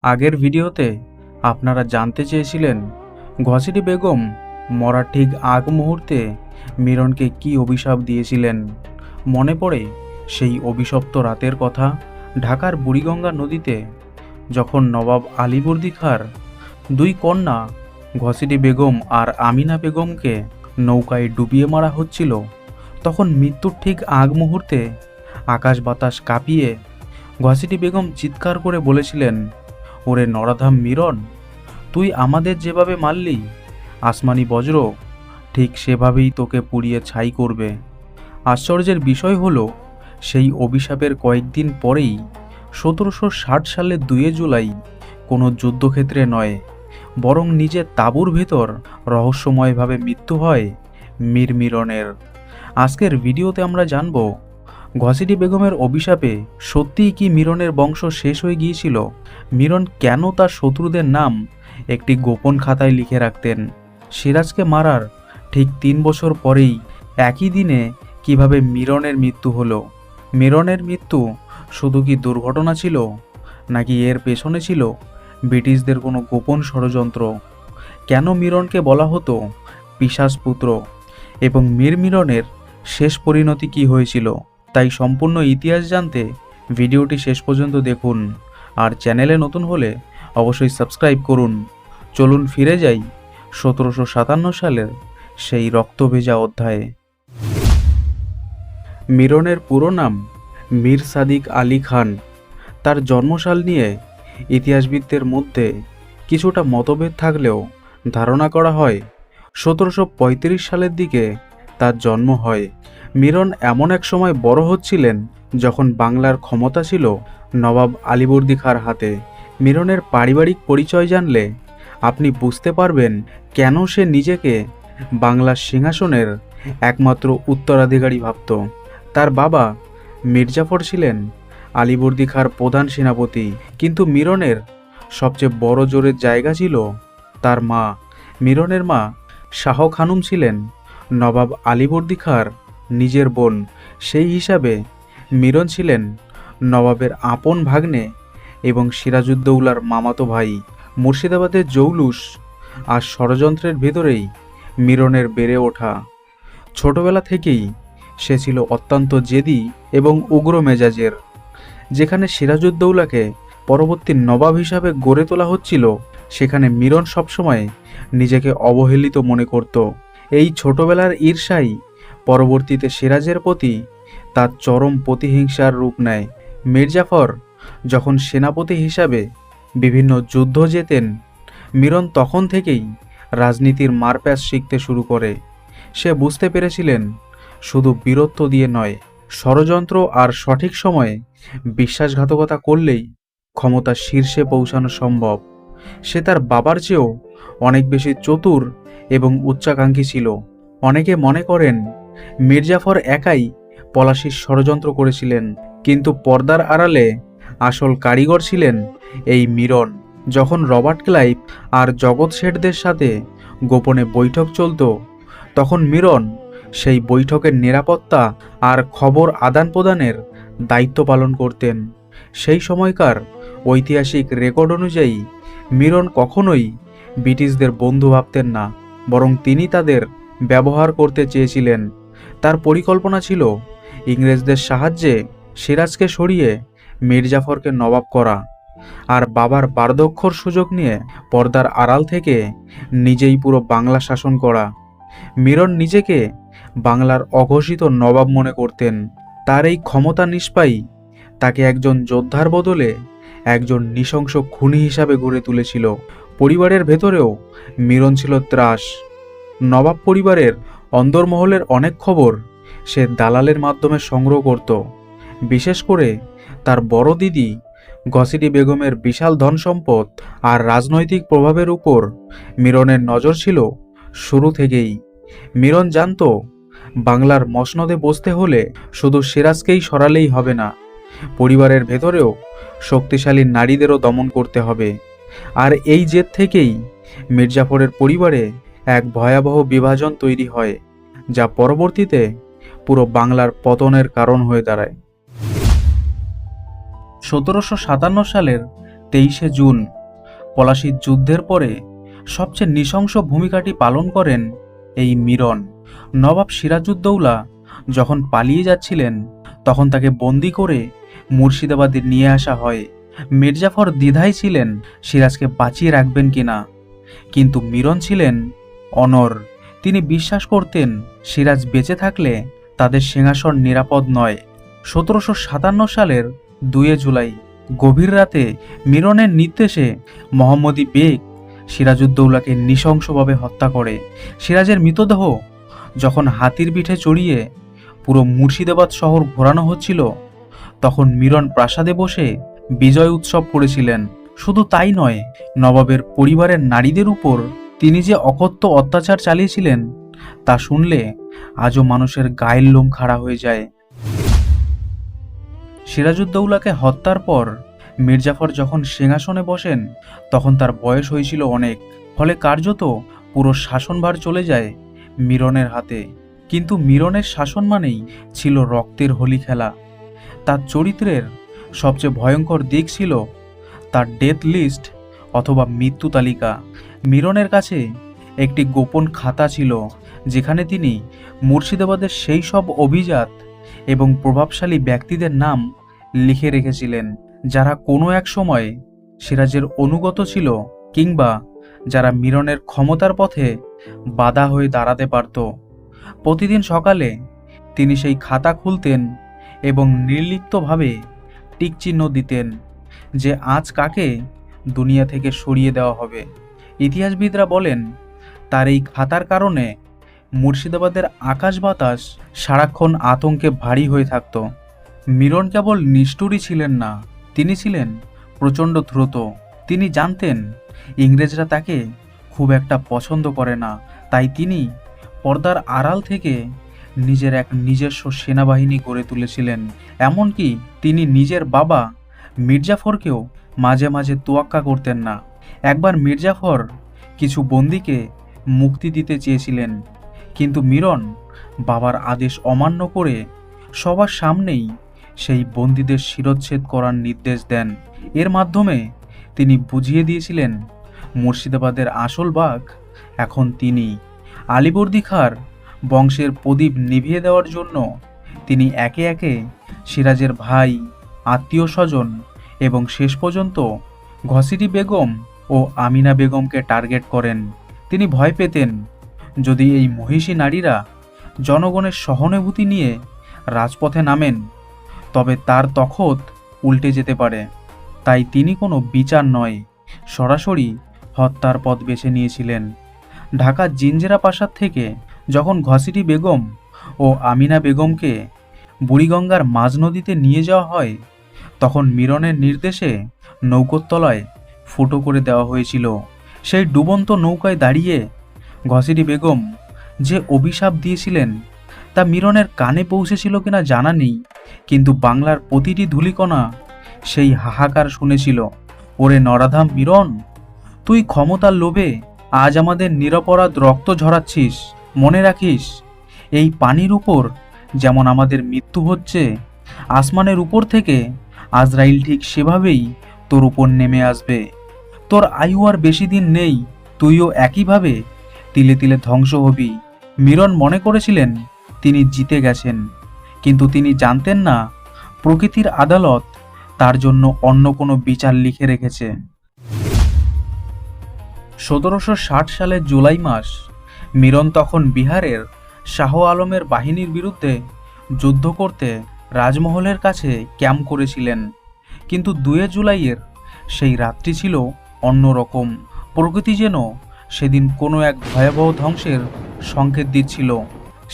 আগের ভিডিওতে আপনারা জানতে চেয়েছিলেন ঘসিটি বেগম মরার ঠিক আগ মুহূর্তে মিরনকে কি অভিশাপ দিয়েছিলেন। মনে পড়ে সেই অভিশপ্ত রাতের কথা। ঢাকার বুড়িগঙ্গা নদীতে যখন নবাব আলীবর্দী খাঁর দুই কন্যা ঘসিটি বেগম আর আমিনা বেগমকে নৌকায় ডুবিয়ে মারা হচ্ছিল, তখন মৃত্যুর ঠিক আগ মুহূর্তে আকাশ বাতাস কাঁপিয়ে ঘসিটি বেগম চিৎকার করে বলেছিলেন, ওরে নরাধাম মিরন, তুই আমাদের যেভাবে মারলি আসমানি বজ্র ঠিক সেভাবেই তোকে পুড়িয়ে ছাই করবে। আশ্চর্যের বিষয় হলো, সেই অভিশাপের কয়েকদিন পরেই ১৭৬০ সালের ২ জুলাই কোনো যুদ্ধক্ষেত্রে নয়, বরং নিজের তাঁবুর ভেতর রহস্যময়ভাবে মৃত্যু হয় মীর মিরনের। আজকের ভিডিওতে আমরা জানব ঘসিটি বেগমের অভিশাপে সত্যিই কি মিরনের বংশ শেষ হয়ে গিয়েছিল, মিরন কেন তার শত্রুদের নাম একটি গোপন খাতায় লিখে রাখতেন, সিরাজকে মারার ঠিক ৩ বছর পরেই একই দিনে কিভাবে মিরনের মৃত্যু হলো। মিরনের মৃত্যু শুধু কি দুর্ঘটনা ছিল, নাকি এর পেছনে ছিল ব্রিটিশদের কোনো গোপন ষড়যন্ত্র? কেন মিরনকে বলা হতো পিশাচ পুত্র, এবং মীর মিরনের শেষ পরিণতি কি হয়েছিল? তাই সম্পূর্ণ ইতিহাস জানতে ভিডিওটি শেষ পর্যন্ত দেখুন, আর চ্যানেলে নতুন হলে অবশ্যই সাবস্ক্রাইব করুন। চলুন ফিরে যাই ১৭৫৭ সালের সেই রক্তভেজা অধ্যায়ে। মিরনের পুরো নাম মীর সাদিক আলী খান। তার জন্মসাল নিয়ে ইতিহাসবিদদের মধ্যে কিছুটা মতভেদ থাকলেও ধারণা করা হয় ১৭৩৫ সালের দিকে তার জন্ম হয়। মিরন এমন এক সময় বড় হচ্ছিলেন যখন বাংলার ক্ষমতা ছিল নবাব আলীবর্দী খাঁর হাতে। মিরনের পারিবারিক পরিচয় জানলে আপনি বুঝতে পারবেন কেন সে নিজেকে বাংলার সিংহাসনের একমাত্র উত্তরাধিকারী ভাবত। তার বাবা মির্জাফর ছিলেন আলীবর্দী খাঁর প্রধান সেনাপতি, কিন্তু মিরনের সবচেয়ে বড় জোরের জায়গা ছিল তার মা। মিরনের মা শাহ খানুম ছিলেন নবাব আলীবর্দী খাঁর নিজের বোন। সেই হিসাবে মিরন ছিলেন নবাবের আপন ভাগ্নে এবং সিরাজউদ্দৌলার মামাতো ভাই। মুর্শিদাবাদের জৌলুস আর ষড়যন্ত্রের ভেতরেই মিরনের বেড়ে ওঠা। ছোটবেলা থেকেই সে ছিল অত্যন্ত জেদি এবং উগ্র মেজাজের। যেখানে সিরাজউদ্দৌলাকে পরবর্তী নবাব হিসাবে গড়ে তোলা হচ্ছিল, সেখানে মিরন সবসময় নিজেকে অবহেলিত মনে করত। এই ছোটবেলার ঈর্ষাই পরবর্তীতে সিরাজের প্রতি তার চরম প্রতিহিংসার রূপ নেয়। মির্জাফর যখন সেনাপতি হিসাবে বিভিন্ন যুদ্ধ জেতেন, মিরন তখন থেকেই রাজনীতির মারপ্যাচ শিখতে শুরু করে। সে বুঝতে পেরেছিলেন শুধু বীরত্ব দিয়ে নয়, ষড়যন্ত্র আর সঠিক সময়ে বিশ্বাসঘাতকতা করলেই ক্ষমতার শীর্ষে পৌঁছানো সম্ভব। সে তার বাবার চেয়েও অনেক বেশি চতুর এবং উচ্চাকাঙ্ক্ষী ছিল। অনেকে মনে করেন মির্জাফর একাই পলাশীর ষড়যন্ত্র করেছিলেন, কিন্তু পর্দার আড়ালে আসল কারিগর ছিলেন এই মিরন। যখন রবার্ট ক্লাইভ আর জগৎ শেঠদের সাথে গোপনে বৈঠক চলত, তখন মিরন সেই বৈঠকের নিরাপত্তা আর খবর আদান প্রদানের দায়িত্ব পালন করতেন। সেই সময়কার ঐতিহাসিক রেকর্ড অনুযায়ী মিরন কখনোই ব্রিটিশদের বন্ধু ভাবতেন না, বরং তিনি তাদের ব্যবহার করতে চেয়েছিলেন। তার পরিকল্পনা ছিল ইংরেজদের সাহায্যে সিরাজকে সরিয়ে মির্জাফরকে নবাব করা, আর বাবার বার্ধক্যর সুযোগ নিয়ে পর্দার আড়াল থেকে নিজেই পুরো বাংলা শাসন করা। মিরন নিজেকে বাংলার অঘোষিত নবাব মনে করতেন। তার এই ক্ষমতা নিষ্পাই তাকে একজন যোদ্ধার বদলে একজন নৃশংস খুনি হিসাবে গড়ে তুলেছিল। পরিবারের ভেতরেও মিরন ছিল ত্রাস। নবাব পরিবারের অন্দরমহলের অনেক খবর সে দালালের মাধ্যমে সংগ্রহ করত। বিশেষ করে তার বড় দিদি ঘসিটি বেগমের বিশাল ধন সম্পদ আর রাজনৈতিক প্রভাবের উপর মিরনের নজর ছিল শুরু থেকেই। মিরন জানত বাংলার মসনদে বসতে হলে শুধু সিরাজকেই সরালেই হবে না, পরিবারের ভেতরেও শক্তিশালী নারীদেরও দমন করতে হবে। আর এই জেদ থেকেই মির্জাফরের পরিবারে এক ভয়াবহ বিভাজন তৈরি হয়, যা পরবর্তীতে পুরো বাংলার পতনের কারণ হয়ে দাঁড়ায়। ১৭৫৭ সালের 23শে জুন পলাশীর যুদ্ধের পরে সবচেয়ে নৃশংস ভূমিকাটি পালন করেন এই মিরন। নবাব সিরাজউদ্দৌলা যখন পালিয়ে যাচ্ছিলেন তখন তাকে বন্দি করে মুর্শিদাবাদে নিয়ে আসা হয়। মির্জাফর দ্বিধায় ছিলেন সিরাজকে বাঁচিয়ে রাখবেন কিনা, কিন্তু মিরন ছিলেন অনর। তিনি বিশ্বাস করতেন সিরাজ বেঁচে থাকলে তাদের সিংহাসন নিরাপদ নয়। 1757 সালের 2 জুলাই গভীর রাতে মিরনের নির্দেশে মোহাম্মদী বেগ সিরাজউদ্দৌলাকে নৃশংসভাবে হত্যা করে। সিরাজের মৃতদেহ যখন হাতির পিঠে চড়িয়ে পুরো মুর্শিদাবাদ শহর ঘোরানো হচ্ছিল, তখন মিরন প্রাসাদে বসে বিজয় উৎসব করেছিলেন। শুধু তাই নয়, নবাবের পরিবারের নারীদের উপর তিনি যে অকথ্য অত্যাচার চালিয়েছিলেন তা শুনলে আজও মানুষের গায়ের লোম খাড়া হয়ে যায়। সিরাজউদ্দৌলাকে হত্যার পর মির্জাফর যখন সিংহাসনে বসেন তখন তার বয়স হয়েছিল অনেক, ফলে কার্যত পুরো শাসনভার চলে যায় মিরনের হাতে। কিন্তু মিরনের শাসন মানেই ছিল রক্তের হোলি খেলা। তার চরিত্রের সবচেয়ে ভয়ঙ্কর দিক ছিল তার ডেথ লিস্ট অথবা মৃত্যু তালিকা। মিরনের কাছে একটি গোপন খাতা ছিল যেখানে তিনি মুর্শিদাবাদের সেই সব অভিজাত এবং প্রভাবশালী ব্যক্তিদের নাম লিখে রেখেছিলেন, যারা কোনো এক সময় সিরাজের অনুগত ছিল কিংবা যারা মিরনের ক্ষমতার পথে বাধা হয়ে দাঁড়াতে পারত। প্রতিদিন সকালে তিনি সেই খাতা খুলতেন এবং নির্লিপ্তভাবে টিকচিহ্ন দিতেন যে আজ কাকে দুনিয়া থেকে সরিয়ে দেওয়া হবে। ইতিহাসবিদরা বলেন তার এই খাতার কারণে মুর্শিদাবাদের আকাশ বাতাস সারাক্ষণ আতঙ্কে ভারী হয়ে থাকত। মিরন কেবল নিষ্ঠুরই ছিলেন না, তিনি ছিলেন প্রচণ্ড দ্রুত। তিনি জানতেন ইংরেজরা তাকে খুব একটা পছন্দ করে না, তাই তিনি পর্দার আড়াল থেকে নিজের এক নিজস্ব সেনাবাহিনী গড়ে তুলেছিলেন। এমনকি তিনি নিজের বাবা মির্জাফরকেও মাঝে মাঝে তোয়াক্কা করতেন না। একবার মির্জাফর কিছু বন্দীকে মুক্তি দিতে চেয়েছিলেন, কিন্তু মিরন বাবার আদেশ অমান্য করে সবার সামনেই সেই বন্দীদের শিরচ্ছেদ করার নির্দেশ দেন। এর মাধ্যমে তিনি বুঝিয়ে দিয়েছিলেন মুর্শিদাবাদের আসল বাঘ এখন তিনি। আলীবর্দী খাঁর বংশের প্রদীপ নিভিয়ে দেওয়ার জন্য তিনি একে একে সিরাজের ভাই, আত্মীয় স্বজন এবং শেষ পর্যন্ত ঘসিটি বেগম ও আমিনা বেগমকে টার্গেট করেন। তিনি ভয় পেতেন যদি এই মহিষী নারীরা জনগণের সহানুভূতি নিয়ে রাজপথে নামেন তবে তার তখত উল্টে যেতে পারে। তাই তিনি কোনো বিচার নয়, সরাসরি হত্যার পথ বেছে নিয়েছিলেন। ঢাকার জিঞ্জেরা প্রাসাদ থেকে যখন ঘসিটি বেগম ও আমিনা বেগমকে বুড়িগঙ্গার মাঝ নদীতে নিয়ে যাওয়া হয় তখন মিরনের নির্দেশে নৌকোর তলায় ফুটো করে দেওয়া হয়েছিল। সেই ডুবন্ত নৌকায় দাঁড়িয়ে ঘসিটি বেগম যে অভিশাপ দিয়েছিলেন তা মিরনের কানে পৌঁছেছিল কিনা জানা নেই, কিন্তু বাংলার প্রতিটি ধূলিকণা সেই হাহাকার শুনেছিল। ওরে নরাধাম মিরন, তুই ক্ষমতার লোভে আজ আমাদের নিরপরাধ রক্ত ঝরাচ্ছিস। মনে রাখিস, এই পানির উপর যেমন আমাদের মৃত্যু হচ্ছে, আসমানের উপর থেকে আজরাইল ঠিক সেভাবেই তোর উপর নেমে আসবে। তোর আয়ু আর বেশি দিন নেই, তুইও একইভাবে তিলে তিলে ধ্বংস হবি। মিরন মনে করেছিলেন তিনি জিতে গেছেন, কিন্তু তিনি জানতেন না প্রকৃতির আদালত তার জন্য অন্য কোনো বিচার লিখে রেখেছে। 1760 সালের জুলাই মাস, মিরন তখন বিহারের শাহ আলমের বাহিনীর বিরুদ্ধে যুদ্ধ করতে রাজমহলের কাছে ক্যাম্প করেছিলেন। কিন্তু 2 জুলাইয়ের সেই রাত্রি ছিল অন্যরকম। প্রকৃতি যেন সেদিন কোনো এক ভয়াবহ ধ্বংসের সংকেত দিচ্ছিল।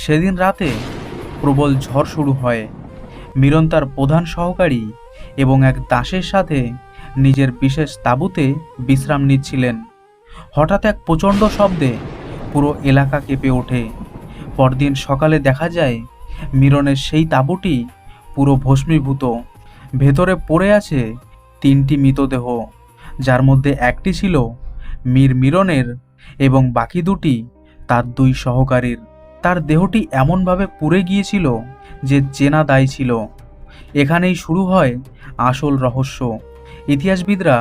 সেদিন রাতে প্রবল ঝড় শুরু হয়। মিরন তার প্রধান সহকারী এবং এক দাসের সাথে নিজের বিশেষ তাঁবুতে বিশ্রাম নিচ্ছিলেন। হঠাৎ এক প্রচণ্ড শব্দে পুরো এলাকা কেঁপে ওঠে। পরদিন সকালে দেখা যায় মিরনের সেই তাঁবুটি পুরো ভস্মীভূত। ভেতরে পড়ে আছে 3টি মৃতদেহ, যার মধ্যে একটি ছিল মিরনের এবং বাকি 2টি তার 2 সহকারীর। তার দেহটি এমনভাবে পুড়ে গিয়েছিল যে চেনা দায় ছিল। এখানেই শুরু হয় আসল রহস্য। ইতিহাসবিদরা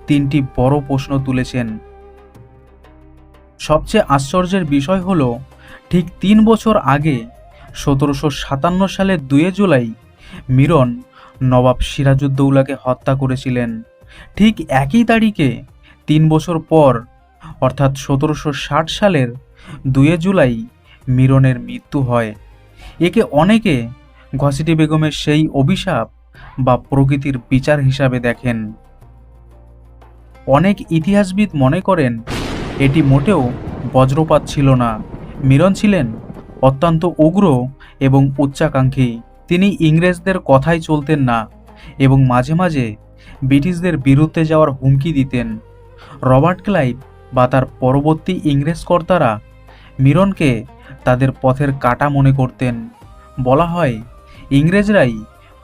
তিনটি বড় প্রশ্ন তুলেছেন। সবচেয়ে আশ্চর্যের বিষয় হলো, ঠিক 3 বছর আগে 1757 সালের 2 জুলাই মিরন নবাব সিরাজউদ্দৌলাকে হত্যা করেছিলেন। ঠিক একই তারিখে 3 বছর পর অর্থাৎ 1760 সালের 2 জুলাই মিরনের মৃত্যু হয়। একে অনেকে ঘসেটি বেগমের সেই অভিশাপ বা প্রকৃতির বিচার হিসাবে দেখেন। অনেক ইতিহাসবিদ মনে করেন এটি মোটেও বজ্রপাত ছিল না। মিরন ছিলেন অত্যন্ত উগ্র এবং উচ্চাকাঙ্ক্ষী। তিনি ইংরেজদের কথায় চলতেন না এবং মাঝে মাঝে ব্রিটিশদের বিরুদ্ধে যাওয়ার হুমকি দিতেন। রবার্ট ক্লাইভ বা তার পরবর্তী ইংরেজ কর্তারা মিরনকে তাদের পথের কাঁটা মনে করতেন। বলা হয় ইংরেজরাই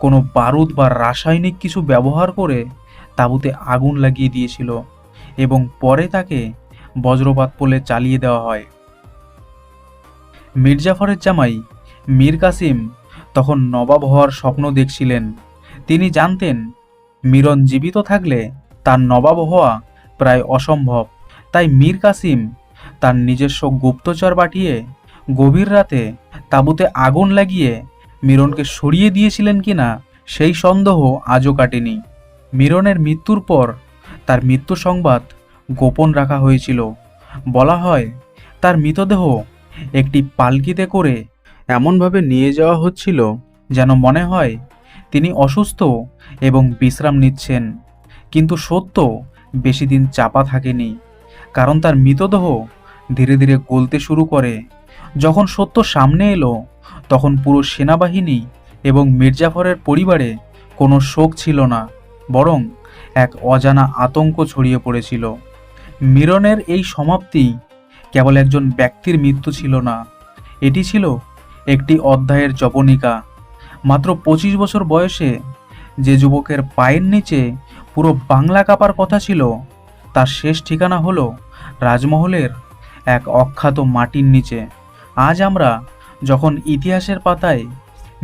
কোনো বারুদ বা রাসায়নিক কিছু ব্যবহার করে তাঁবুতে আগুন লাগিয়ে দিয়েছিল এবং পরে তাকে বজ্রপাত বলে চালিয়ে দেওয়া হয়। মীর জাফরের জামাই মীর কাসিম তখন নবাব হওয়ার স্বপ্ন দেখছিলেন। তিনি জানতেন মিরন জীবিত থাকলে তার নবাব হওয়া প্রায় অসম্ভব। তাই মীর কাসিম তার নিজস্ব গুপ্তচর পাঠিয়ে গভীর রাতে তাঁবুতে আগুন লাগিয়ে মিরনকে সরিয়ে দিয়েছিলেন কিনা সেই সন্দেহ আজও কাটেনি। মিরনের মৃত্যুর পর তার মৃত্যু সংবাদ গোপন রাখা হয়েছিল। বলা হয় তার মৃতদেহ একটি পালকিতে করে এমনভাবে নিয়ে যাওয়া হচ্ছিল যেন মনে হয় তিনি অসুস্থ এবং বিশ্রাম নিচ্ছেন। কিন্তু সত্য বেশি দিন চাপা থাকেনি, কারণ তার মৃতদেহ ধীরে ধীরে গলতে শুরু করে। যখন সত্য সামনে এলো তখন পুরো সেনাবাহিনী এবং মীর জাফরের পরিবারে কোনো শোক ছিল না, বরং এক অজানা আতঙ্ক ছড়িয়ে পড়েছিল। মিরনের এই সমাপ্তি কেবল একজন ব্যক্তির মৃত্যু ছিল না, এটি ছিল একটি অধ্যায়ের জবনিকা। মাত্র 25 বছর বয়সে যে যুবকের পায়ের নিচে পুরো বাংলা কাঁপার কথা ছিল, তার শেষ ঠিকানা হলো রাজমহলের এক অখ্যাত মাটির নিচে। আজ আমরা যখন ইতিহাসের পাতায়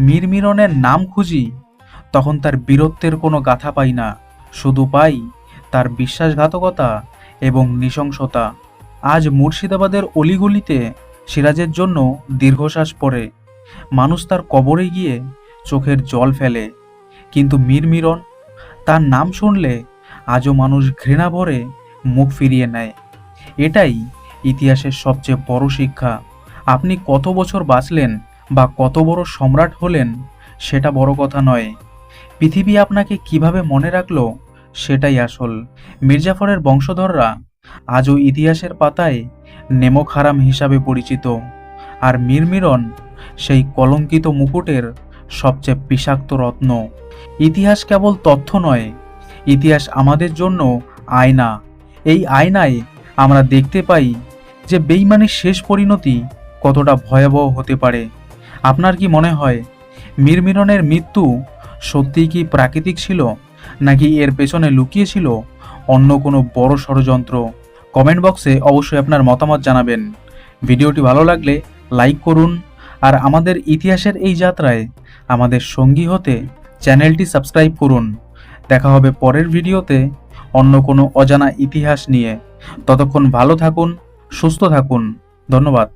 মীর মিরনের নাম খুঁজি, তখন তার বীরত্বের কোনো গাথা পাই না, শুধু পাই তার বিশ্বাসঘাতকতা এবং নৃশংসতা। আজ মুর্শিদাবাদের অলিগলিতে সিরাজের জন্য দীর্ঘশ্বাস পড়ে, মানুষ তার কবরে গিয়ে চোখের জল ফেলে, কিন্তু মীর মিরন, তার নাম শুনলে আজও মানুষ ঘৃণা ভরে মুখ ফিরিয়ে নেয়। এটাই ইতিহাসের সবচেয়ে বড় শিক্ষা। আপনি কত বছর বাঁচলেন বা কত বড় সম্রাট হলেন সেটা বড় কথা নয়, পৃথিবী আপনাকে কিভাবে মনে রাখলো সেটাই আসল। মীর জাফরের বংশধররা আজও ইতিহাসের পাতায় নেমক হারাম হিসাবে পরিচিত, আর মীর মিরন সেই কলঙ্কিত মুকুটের সবচেয়ে বিষাক্ত রত্ন। ইতিহাস কেবল তথ্য নয়, ইতিহাস আমাদের জন্য আয়না। এই আয়নায় আমরা দেখতে পাই যে বেইমানির শেষ পরিণতি কতটা ভয়াবহ হতে পারে। আপনার কি মনে হয় মীর মিরনের মৃত্যু সত্যিই কি প্রাকৃতিক ছিল, নাকি এর পেছনে লুকিয়ে ছিল অন্য কোনো বড় ষড়যন্ত্র? কমেন্ট বক্সে অবশ্যই আপনার মতামত জানাবেন। ভিডিওটি ভালো লাগলে লাইক করুন, আর আমাদের ইতিহাসের এই যাত্রায় আমাদের সঙ্গী হতে চ্যানেলটি সাবস্ক্রাইব করুন। দেখা হবে পরের ভিডিওতে অন্য কোনো অজানা ইতিহাস নিয়ে। ততক্ষণ ভালো থাকুন, সুস্থ থাকুন। ধন্যবাদ।